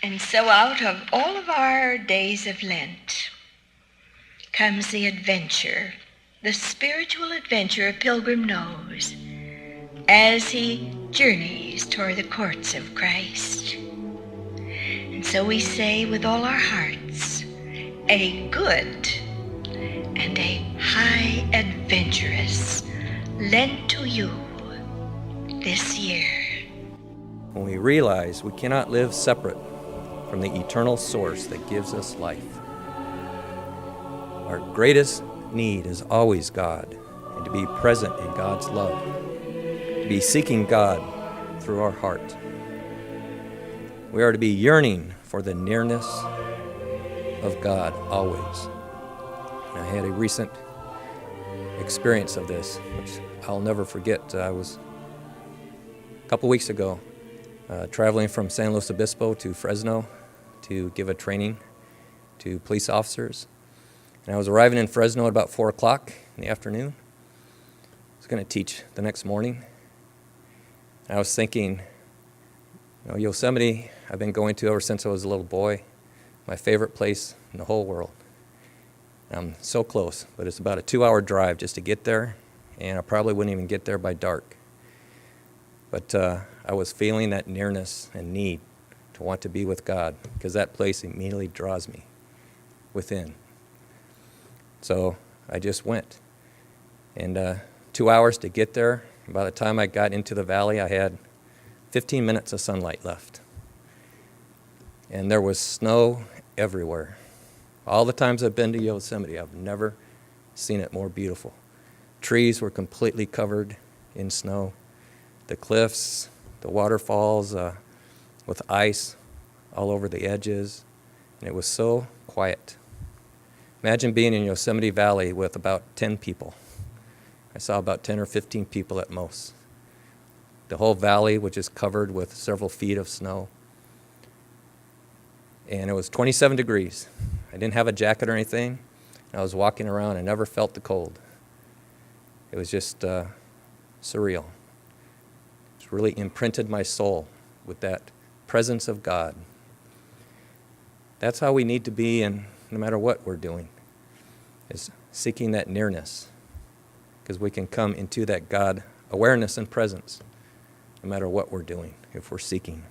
And so out of all of our days of Lent comes the adventure, the spiritual adventure a pilgrim knows as he journeys toward the courts of Christ. And so we say with all our hearts, a good and a high adventurous Lent to you this year. When we realize we cannot live separate from the eternal source that gives us life. Our greatest need is always God, and to be present in God's love, to be seeking God through our heart. We are to be yearning for the nearness of God always. And I had a recent experience of this, which I'll never forget. I was a couple weeks ago traveling from San Luis Obispo to Fresno to give a training to police officers. And I was arriving in Fresno at about 4 o'clock in the afternoon. I was going to teach the next morning. And I was thinking, Yosemite I've been going to ever since I was a little boy, my favorite place in the whole world. I'm so close, but it's about a 2-hour drive just to get there, and I probably wouldn't even get there by dark. But I was feeling that nearness and need to want to be with God, because that place immediately draws me within. So I just went. And 2 hours to get there. By the time I got into the valley, I had 15 minutes of sunlight left. And there was snow everywhere. All the times I've been to Yosemite, I've never seen it more beautiful. Trees were completely covered in snow. The cliffs, the waterfalls with ice all over the edges, and it was so quiet. Imagine being in Yosemite Valley with about 10 people. I saw about 10 or 15 people at most. The whole valley, which is covered with several feet of snow. And it was 27 degrees. I didn't have a jacket or anything. I was walking around. I never felt the cold. It was just surreal. It really imprinted my soul with that presence of God. That's how we need to be, and no matter what we're doing, is seeking that nearness, because we can come into that God awareness and presence no matter what we're doing if we're seeking.